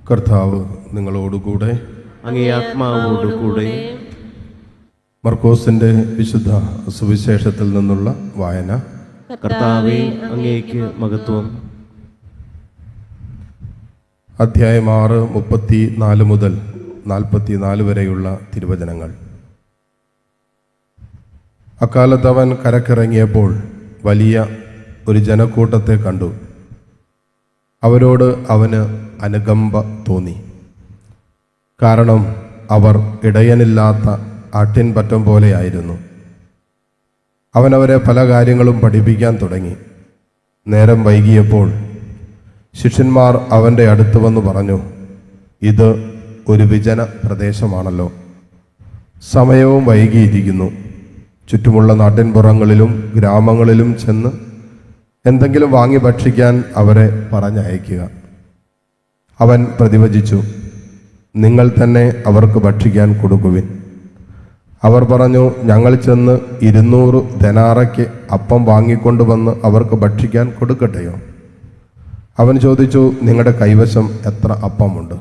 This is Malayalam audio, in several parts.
കർത്താവ് നിങ്ങളോടുകൂടെ, അങ്ങേ ആത്മാവോടുകൂടെ. മർക്കോസിന്റെ വിശുദ്ധ സുവിശേഷത്തിൽ നിന്നുള്ള വായന. കർത്താവേ, അങ്ങേക്ക് മഹത്വം. അധ്യായം 6, 34 മുതൽ 44 വരെയുള്ള തിരുവചനങ്ങൾ. അക്കാലത്ത് അവൻ കരക്കിറങ്ങിയപ്പോൾ വലിയ ഒരു ജനക്കൂട്ടത്തെ കണ്ടു. അവരോട് അവന് അനുകമ്പ തോന്നി. കാരണം അവർ ഇടയനില്ലാത്ത ആട്ടിൻപറ്റം പോലെയായിരുന്നു. അവൻ അവരെ പല കാര്യങ്ങളും പഠിപ്പിക്കാൻ തുടങ്ങി. നേരം വൈകിയപ്പോൾ ശിഷ്യന്മാർ അവൻ്റെ അടുത്ത് വന്ന് പറഞ്ഞു, ഇത് ഒരു വിജന പ്രദേശമാണല്ലോ, സമയവും വൈകിയിരിക്കുന്നു. ചുറ്റുമുള്ള നാട്ടിൻപുറങ്ങളിലും ഗ്രാമങ്ങളിലും ചെന്ന് എന്തെങ്കിലും വാങ്ങി ഭക്ഷിക്കാൻ അവരെ പറഞ്ഞയക്കുക. അവൻ പ്രതിവചിച്ചു, നിങ്ങൾ തന്നെ അവർക്ക് ഭക്ഷിക്കാൻ കൊടുക്കുവിൻ. അവർ പറഞ്ഞു, ഞങ്ങൾ ചെന്ന് 200 ധനാറയ്ക്ക് അപ്പം വാങ്ങിക്കൊണ്ടുവന്ന് അവർക്ക് ഭക്ഷിക്കാൻ കൊടുക്കട്ടെയോ? അവൻ ചോദിച്ചു, നിങ്ങളുടെ കൈവശം എത്ര അപ്പമുണ്ട്?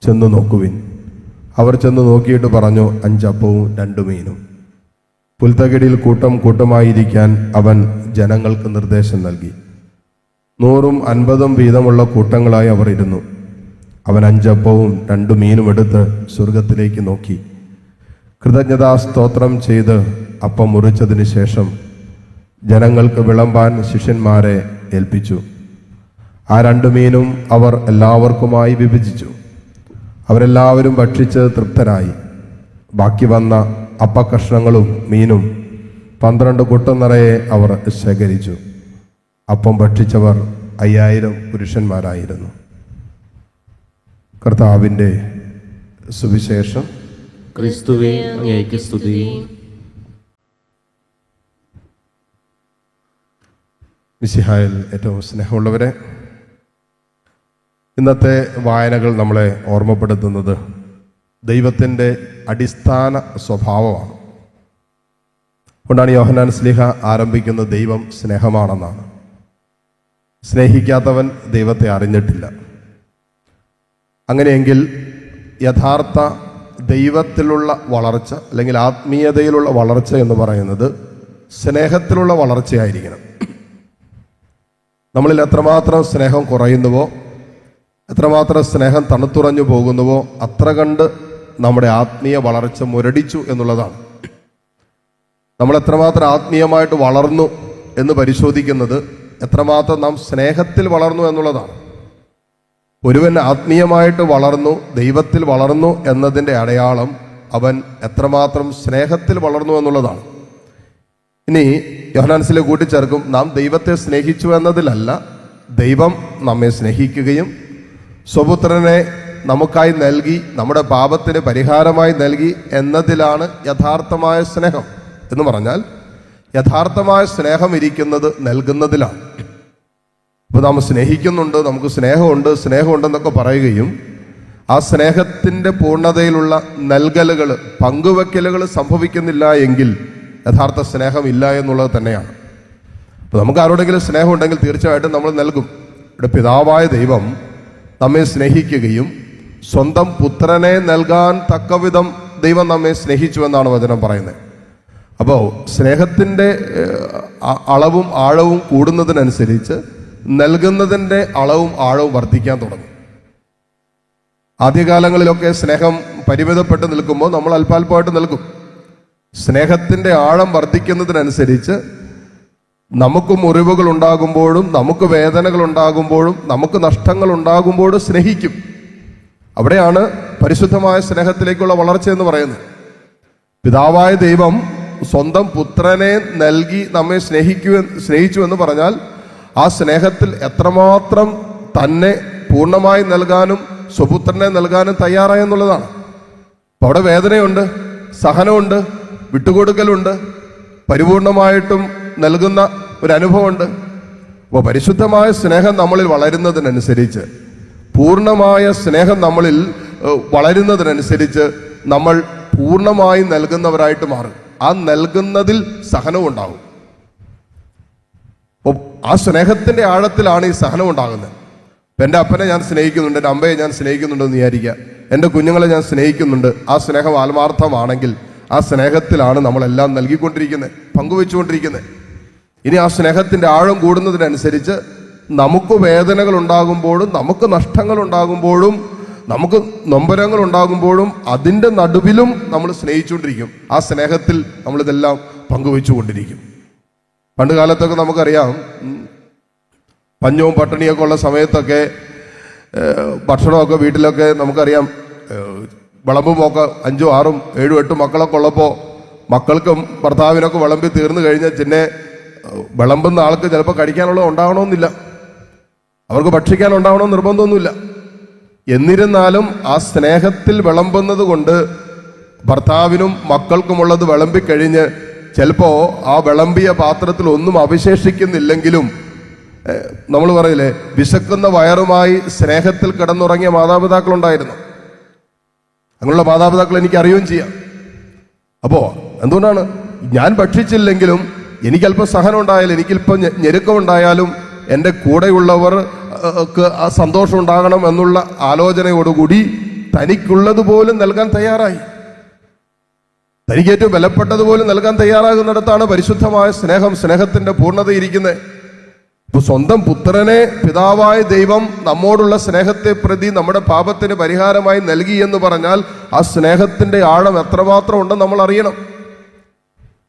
ചെന്ന് നോക്കുവിൻ. അവർ ചെന്ന് നോക്കിയിട്ട് പറഞ്ഞു, 5 അപ്പവും 2 മീനും. പുൽത്തകിടിയിൽ കൂട്ടം കൂട്ടമായിരിക്കാൻ അവൻ ജനങ്ങൾക്ക് നിർദ്ദേശം നൽകി. 100ഉം 50ഉം വീതമുള്ള കൂട്ടങ്ങളായി അവർ ഇരുന്നു. അവൻ 5 അപ്പവും 2 മീനും എടുത്ത് സ്വർഗത്തിലേക്ക് നോക്കി, കൃതജ്ഞതാ സ്തോത്രം ചെയ്ത് അപ്പം മുറിച്ചതിന് ശേഷം ജനങ്ങൾക്ക് വിളമ്പാൻ ശിഷ്യന്മാരെ ഏൽപ്പിച്ചു. ആ 2 മീനും അവർ എല്ലാവർക്കുമായി വിഭജിച്ചു. അവരെല്ലാവരും ഭക്ഷിച്ച് തൃപ്തരായി. ബാക്കി വന്ന അപ്പക്കഷ്ണങ്ങളും മീനും 12 കുട്ടം നിറയെ അവർ ശേഖരിച്ചു. അപ്പം ഭക്ഷിച്ചവർ 5000 പുരുഷന്മാരായിരുന്നു. കർത്താവിൻ്റെ സുവിശേഷം. ക്രിസ്തുവേ, അങ്ങേക്ക് സ്തുതി. മിശിഹായിൽ ഏറ്റവും സ്നേഹമുള്ളവരെ, ഇന്നത്തെ വായനകൾ നമ്മളെ ഓർമ്മപ്പെടുത്തുന്നത് ദൈവത്തിൻ്റെ അടിസ്ഥാന സ്വഭാവമാണ്. അതുകൊണ്ടാണ് യോഹന്നാൻ ശ്ലീഹ ആരംഭിക്കുന്നത് ദൈവം സ്നേഹമാണെന്നാണ്. സ്നേഹിക്കാത്തവൻ ദൈവത്തെ അറിഞ്ഞിട്ടില്ല. അങ്ങനെയെങ്കിൽ യഥാർത്ഥ ദൈവത്തിലുള്ള വളർച്ച അല്ലെങ്കിൽ ആത്മീയതയിലുള്ള വളർച്ച എന്ന് പറയുന്നത് സ്നേഹത്തിലുള്ള വളർച്ചയായിരിക്കണം. നമ്മളിൽ എത്രമാത്രം സ്നേഹം കുറയുന്നുവോ, എത്രമാത്രം സ്നേഹം തണുത്തുറഞ്ഞു പോകുന്നുവോ, അത്ര കണ്ട് നമ്മുടെ ആത്മീയ വളർച്ച മുരടിച്ചു എന്നുള്ളതാണ്. നമ്മൾ എത്രമാത്രം ആത്മീയമായിട്ട് വളർന്നു എന്ന് പരിശോധിക്കുന്നത് എത്രമാത്രം നാം സ്നേഹത്തിൽ വളർന്നു എന്നുള്ളതാണ്. ഒരുവൻ ആത്മീയമായിട്ട് വളർന്നു, ദൈവത്തിൽ വളർന്നു എന്നതിൻ്റെ അടയാളം അവൻ എത്രമാത്രം സ്നേഹത്തിൽ വളർന്നു എന്നുള്ളതാണ്. ഇനി യോഹന്നാൻസിലെ കൂട്ടിച്ചേർക്കും, നാം ദൈവത്തെ സ്നേഹിച്ചു എന്നതിലല്ല, ദൈവം നമ്മെ സ്നേഹിക്കുകയും സ്വപുത്രനെ നമുക്കായി നൽകി, നമ്മുടെ പാപത്തിന് പരിഹാരമായി നൽകി എന്നതിലാണ് യഥാർത്ഥമായ സ്നേഹം. എന്ന് പറഞ്ഞാൽ യഥാർത്ഥമായ സ്നേഹം ഇരിക്കുന്നത് നൽകുന്നതിലാണ്. അപ്പോൾ നാം സ്നേഹിക്കുന്നുണ്ട്, നമുക്ക് സ്നേഹമുണ്ടെന്നൊക്കെ പറയുകയും ആ സ്നേഹത്തിൻ്റെ പൂർണ്ണതയിലുള്ള നൽകലുകൾ, പങ്കുവെക്കലുകൾ സംഭവിക്കുന്നില്ല എങ്കിൽ യഥാർത്ഥ സ്നേഹം ഇല്ല എന്നുള്ളത് തന്നെയാണ്. അപ്പോൾ നമുക്ക് ആരോടെങ്കിലും സ്നേഹമുണ്ടെങ്കിൽ തീർച്ചയായിട്ടും നമ്മൾ നൽകും. ഇവിടെ പിതാവായ ദൈവം നമ്മെ സ്നേഹിക്കുകയും സ്വന്തം പുത്രനെ നൽകാൻ തക്കവിധം ദൈവം നമ്മെ സ്നേഹിച്ചു എന്നാണ് വചനം പറയുന്നത്. അപ്പോൾ സ്നേഹത്തിൻ്റെ അളവും ആഴവും കൂടുന്നതിനനുസരിച്ച് നൽകുന്നതിൻ്റെ അളവും ആഴവും വർദ്ധിക്കാൻ തുടങ്ങും. ആദ്യകാലങ്ങളിലൊക്കെ സ്നേഹം പരിമിതപ്പെട്ട് നിൽക്കുമ്പോൾ നമ്മൾ അല്പാൽപമായിട്ട് നൽകും. സ്നേഹത്തിൻ്റെ ആഴം വർദ്ധിക്കുന്നതിനനുസരിച്ച് നമുക്ക് മുറിവുകൾ ഉണ്ടാകുമ്പോഴും നമുക്ക് വേദനകൾ ഉണ്ടാകുമ്പോഴും നമുക്ക് നഷ്ടങ്ങൾ ഉണ്ടാകുമ്പോഴും സ്നേഹിക്കും. അവിടെയാണ് പരിശുദ്ധമായ സ്നേഹത്തിലേക്കുള്ള വളർച്ച എന്ന് പറയുന്നത്. പിതാവായ ദൈവം സ്വന്തം പുത്രനെ നൽകി നമ്മെ സ്നേഹിച്ചു എന്ന് പറഞ്ഞാൽ ആ സ്നേഹത്തിൽ എത്രമാത്രം തന്നെ പൂർണ്ണമായി നൽകാനും സ്വപുത്രനെ നൽകാനും തയ്യാറായി എന്നുള്ളതാണ്. അപ്പോൾ അവിടെ വേദനയുണ്ട്, സഹനമുണ്ട്, വിട്ടുകൊടുക്കലുണ്ട്, പരിപൂർണമായിട്ടും നൽകുന്ന ഒരു അനുഭവമുണ്ട്. അപ്പോൾ പരിശുദ്ധമായ സ്നേഹം നമ്മളിൽ വളരുന്നതിനനുസരിച്ച്, പൂർണ്ണമായ സ്നേഹം നമ്മളിൽ വളരുന്നതിനനുസരിച്ച് നമ്മൾ പൂർണ്ണമായി നൽകുന്നവരായിട്ട് മാറും. ആ നൽകുന്നതിൽ സഹനവും ഉണ്ടാകും. അപ്പോൾ ആ സ്നേഹത്തിൻ്റെ ആഴത്തിലാണ് ഈ സഹനം ഉണ്ടാകുന്നത്. ഇപ്പം എൻ്റെ അപ്പനെ ഞാൻ സ്നേഹിക്കുന്നുണ്ട്, എൻ്റെ അമ്മയെ ഞാൻ സ്നേഹിക്കുന്നുണ്ടെന്ന് വിചാരിക്കുക, എൻ്റെ കുഞ്ഞുങ്ങളെ ഞാൻ സ്നേഹിക്കുന്നുണ്ട്. ആ സ്നേഹം ആത്മാർത്ഥമാണെങ്കിൽ ആ സ്നേഹത്തിലാണ് നമ്മളെല്ലാം നൽകിക്കൊണ്ടിരിക്കുന്നത്, പങ്കുവെച്ചുകൊണ്ടിരിക്കുന്നത്. ഇനി ആ സ്നേഹത്തിൻ്റെ ആഴം കൂടുന്നതിനനുസരിച്ച് നമുക്ക് വേദനകൾ ഉണ്ടാകുമ്പോഴും നമുക്ക് നഷ്ടങ്ങൾ ഉണ്ടാകുമ്പോഴും നമുക്ക് നൊമ്പരങ്ങൾ ഉണ്ടാകുമ്പോഴും അതിൻ്റെ നടുവിലും നമ്മൾ സ്നേഹിച്ചുകൊണ്ടിരിക്കും. ആ സ്നേഹത്തിൽ നമ്മളിതെല്ലാം പങ്കുവെച്ചുകൊണ്ടിരിക്കും. പണ്ട് കാലത്തൊക്കെ നമുക്കറിയാം, പഞ്ഞവും പട്ടിണിയൊക്കെ ഉള്ള സമയത്തൊക്കെ ഭക്ഷണമൊക്കെ വീട്ടിലൊക്കെ നമുക്കറിയാം, വിളമ്പുമൊക്കെ 5, 6, 7, 8 മക്കളൊക്കെ ഉള്ളപ്പോൾ മക്കൾക്കും ഭർത്താവിനൊക്കെ വിളമ്പി തീർന്നു കഴിഞ്ഞാൽ പിന്നെ വിളമ്പുന്ന ആൾക്ക് ചിലപ്പോൾ കഴിക്കാനുള്ളത് ഉണ്ടാവണമെന്നില്ല, അവർക്ക് ഭക്ഷിക്കാനുണ്ടാവണമെന്ന് നിർബന്ധമൊന്നുമില്ല. എന്നിരുന്നാലും ആ സ്നേഹത്തിൽ വിളമ്പുന്നത് കൊണ്ട് ഭർത്താവിനും മക്കൾക്കുമുള്ളത് വിളമ്പിക്കഴിഞ്ഞ് ചിലപ്പോൾ ആ വിളമ്പിയ പാത്രത്തിൽ ഒന്നും അവശേഷിക്കുന്നില്ലെങ്കിലും നമ്മൾ പറയില്ലേ, വിശക്കുന്ന വയറുമായി സ്നേഹത്തിൽ കിടന്നുറങ്ങിയ മാതാപിതാക്കളുണ്ടായിരുന്നു. അങ്ങനെയുള്ള മാതാപിതാക്കൾ എനിക്ക് അറിയുകയും ചെയ്യാം. അപ്പോൾ എന്തുകൊണ്ടാണ് ഞാൻ ഭക്ഷിച്ചില്ലെങ്കിലും എനിക്കല്പം സഹനം ഉണ്ടായാലും എനിക്കിപ്പം ഞെരുക്കമുണ്ടായാലും എൻ്റെ കൂടെയുള്ളവർക്ക് ആ സന്തോഷം ഉണ്ടാകണം എന്നുള്ള ആലോചനയോടുകൂടി തനിക്കുള്ളതുപോലും നൽകാൻ തയ്യാറായി, തനിക്ക് ഏറ്റവും വിലപ്പെട്ടതുപോലും നൽകാൻ തയ്യാറാകുന്നിടത്താണ് പരിശുദ്ധമായ സ്നേഹം, സ്നേഹത്തിന്റെ പൂർണ്ണത ഇരിക്കുന്നത്. ഇപ്പൊ സ്വന്തം പുത്രനെ പിതാവായ ദൈവം നമ്മോടുള്ള സ്നേഹത്തെ പ്രതി നമ്മുടെ പാപത്തിന് പരിഹാരമായി നൽകി എന്ന് പറഞ്ഞാൽ ആ സ്നേഹത്തിന്റെ ആഴം എത്രമാത്രം ഉണ്ടെന്ന് നമ്മൾ അറിയണം.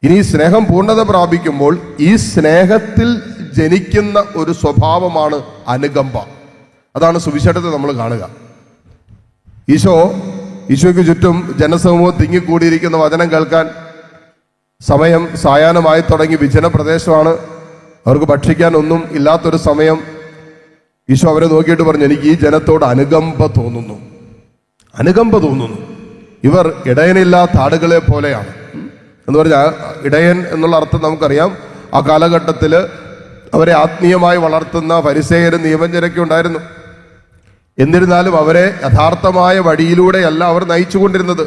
ഇനി സ്നേഹം പൂർണ്ണത പ്രാപിക്കുമ്പോൾ ഈ സ്നേഹത്തിൽ ജനിക്കുന്ന ഒരു സ്വഭാവമാണ് അനുകമ്പ. അതാണ് സുവിശേഷത്തിൽ നമ്മൾ കാണുക. ഈശോയ്ക്ക് ചുറ്റും ജനസമൂഹം തിങ്ങിക്കൂടിയിരിക്കുന്ന വചനം കേൾക്കാൻ സമയം സായാഹ്നമായി തുടങ്ങി, വിജന പ്രദേശമാണ്, അവർക്ക് ഭക്ഷിക്കാൻ ഒന്നും ഇല്ലാത്തൊരു സമയം. ഈശോ അവരെ നോക്കിയിട്ട് പറഞ്ഞു, എനിക്ക് ഈ ജനത്തോട് അനുകമ്പ തോന്നുന്നു. ഇവർ ഇടയനില്ലാത്ത ആടുകളെ പോലെയാണ് എന്ന് പറഞ്ഞാൽ, ഇടയൻ എന്നുള്ള അർത്ഥം നമുക്കറിയാം. ആ കാലഘട്ടത്തിൽ അവരെ ആത്മീയമായി വളർത്തുന്ന ഫരിസേയരും നിയമജ്ഞരൊക്കെ ഉണ്ടായിരുന്നു. എന്നിരുന്നാലും അവരെ യഥാർത്ഥമായ വഴിയിലൂടെയല്ല അവർ നയിച്ചുകൊണ്ടിരുന്നത്.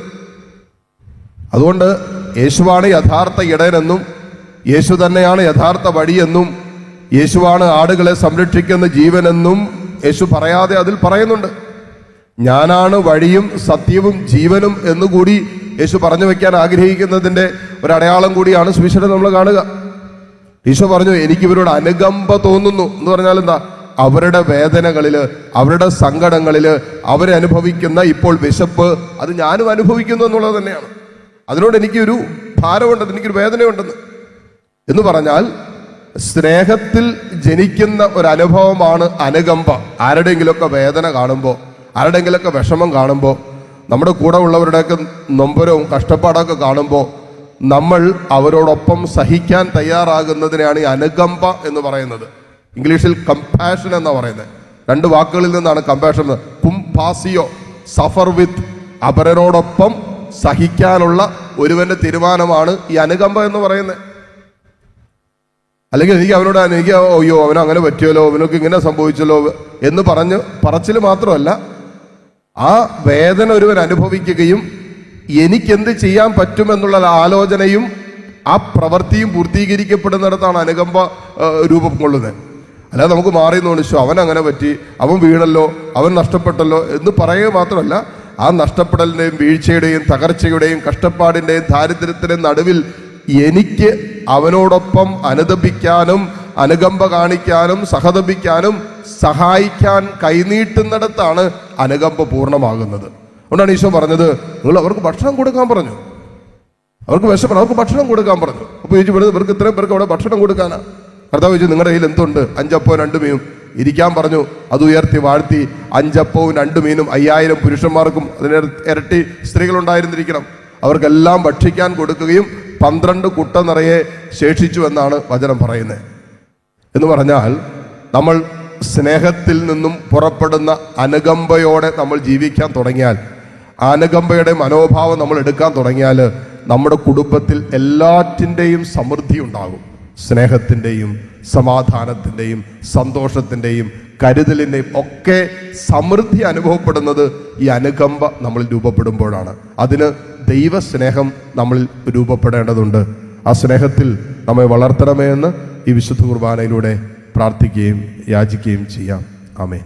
അതുകൊണ്ട് യേശുവാണ് യഥാർത്ഥ ഇടയനെന്നും യേശു തന്നെയാണ് യഥാർത്ഥ വഴിയെന്നും യേശുവാണ് ആടുകളെ സംരക്ഷിക്കുന്ന ജീവനെന്നും യേശു പറയാതെ അതിൽ പറയുന്നുണ്ട്. ഞാനാണ് വഴിയും സത്യവും ജീവനും എന്നുകൂടി യേശു പറഞ്ഞു വെക്കാൻ ആഗ്രഹിക്കുന്നതിൻ്റെ ഒരടയാളം കൂടിയാണ് സുവിശേഷം നമ്മൾ കാണുക. ഈശോ പറഞ്ഞു, എനിക്ക് ഇവരോട് അനുകമ്പ തോന്നുന്നു എന്ന് പറഞ്ഞാൽ എന്താ? അവരുടെ വേദനകളില്, അവരുടെ സങ്കടങ്ങളില് അവരനുഭവിക്കുന്ന ഇപ്പോൾ വിശപ്പ്, അത് ഞാനും അനുഭവിക്കുന്നു എന്നുള്ളത് തന്നെയാണ്. അതിനോട് എനിക്കൊരു ഭാരമുണ്ടെന്ന്, എനിക്കൊരു വേദനയുണ്ടെന്ന് എന്ന് പറഞ്ഞാൽ സ്നേഹത്തിൽ ജനിക്കുന്ന ഒരു അനുഭവമാണ് അനുകമ്പ. ആരുടെയെങ്കിലുമൊക്കെ വേദന കാണുമ്പോൾ, ആരുടെയെങ്കിലുമൊക്കെ വിഷമം കാണുമ്പോൾ, നമ്മുടെ കൂടെ ഉള്ളവരുടെയൊക്കെ നൊമ്പരവും കഷ്ടപ്പാടൊക്കെ കാണുമ്പോൾ നമ്മൾ അവരോടൊപ്പം സഹിക്കാൻ തയ്യാറാകുന്നതിനെയാണ് ഈ അനുകമ്പ എന്ന് പറയുന്നത്. ഇംഗ്ലീഷിൽ കമ്പാഷൻ എന്നാണ് പറയുന്നത്. 2 വാക്കുകളിൽ നിന്നാണ് കമ്പാഷൻ. കുംപാസിയോ, സഫർ വിത്ത്, അപരനോടൊപ്പം സഹിക്കാനുള്ള ഒരുവന്റെ തീരുമാനമാണ് ഈ അനുകമ്പ എന്ന് പറയുന്നത്. അല്ലെങ്കിൽ എനിക്ക് അയ്യോ അവന് അങ്ങനെ പറ്റിയല്ലോ, അവനൊക്കെ ഇങ്ങനെ സംഭവിച്ചല്ലോ എന്ന് പറച്ചിൽ മാത്രമല്ല, ആ വേദന ഒരുവൻ അനുഭവിക്കുകയും എനിക്കെന്ത് ചെയ്യാൻ പറ്റുമെന്നുള്ള ആലോചനയും ആ പ്രവൃത്തിയും പൂർത്തീകരിക്കപ്പെടുന്നിടത്താണ് അനുകമ്പ രൂപം കൊള്ളുന്നത്. അല്ലാതെ നമുക്ക് മാറി നോണിച്ചു അവൻ അങ്ങനെ പറ്റി, അവൻ വീണല്ലോ, അവൻ നഷ്ടപ്പെട്ടല്ലോ എന്ന് പറയുക മാത്രമല്ല, ആ നഷ്ടപ്പെടലിൻ്റെയും വീഴ്ചയുടെയും തകർച്ചയുടെയും കഷ്ടപ്പാടിൻ്റെയും ദാരിദ്ര്യത്തിൻ്റെയും നടുവിൽ എനിക്ക് അവനോടൊപ്പം അനുദപിക്കാനും അനുകമ്പ കാണിക്കാനും സഹതപിക്കാനും സഹായിക്കാൻ കൈനീട്ടുന്നിടത്താണ് അനുകമ്പ പൂർണ്ണമാകുന്നത്. അതുകൊണ്ടാണ് ഈശോ പറഞ്ഞത്, നിങ്ങൾ അവർക്ക് ഭക്ഷണം കൊടുക്കാൻ പറഞ്ഞു. അവർക്ക് വിശപ്പ്, അവർക്ക് ഭക്ഷണം കൊടുക്കാൻ പറഞ്ഞു. അപ്പോൾ ചോദിച്ചു, ഇവർക്ക് ഇത്രയും പേർക്ക് അവിടെ ഭക്ഷണം കൊടുക്കാനാ? കർത്താവ് ചോദിച്ചു, നിങ്ങളുടെ കയ്യിൽ എന്തുണ്ട്? 5 അപ്പവും 2 മീനും. ഇരിക്കാൻ പറഞ്ഞു. അത് ഉയർത്തി വാഴ്ത്തി 5 അപ്പവും 2 മീനും 5000 പുരുഷന്മാർക്കും അതിന് ഇരട്ടി സ്ത്രീകളുണ്ടായിരുന്നിരിക്കണം. അവർക്കെല്ലാം ഭക്ഷിക്കാൻ കൊടുക്കുകയും 12 കുട്ട നിറയെ ശേഷിച്ചു എന്നാണ് വചനം പറയുന്നത്. എന്ന് പറഞ്ഞാൽ നമ്മൾ സ്നേഹത്തിൽ നിന്നും പുറപ്പെടുന്ന അനുകമ്പയോടെ നമ്മൾ ജീവിക്കാൻ തുടങ്ങിയാൽ, അനുകമ്പയുടെ മനോഭാവം നമ്മൾ എടുക്കാൻ തുടങ്ങിയാൽ നമ്മുടെ കുടുംബത്തിൽ എല്ലാറ്റിൻ്റെയും സമൃദ്ധി ഉണ്ടാകും. സ്നേഹത്തിൻ്റെയും സമാധാനത്തിൻ്റെയും സന്തോഷത്തിൻ്റെയും കരുതലിൻ്റെയും ഒക്കെ സമൃദ്ധി അനുഭവപ്പെടുന്നത് ഈ അനുകമ്പ നമ്മളിൽ രൂപപ്പെടുമ്പോഴാണ്. അതിന് ദൈവസ്നേഹം നമ്മളിൽ രൂപപ്പെടേണ്ടതുണ്ട്. ആ സ്നേഹത്തിൽ നമ്മെ വളർത്തണമേ എന്ന് ഈ വിശുദ്ധ കുർബാനയിലൂടെ പ്രാർത്ഥിക്കുകയും യാചിക്കുകയും ചെയ്യാം. ആമേൻ.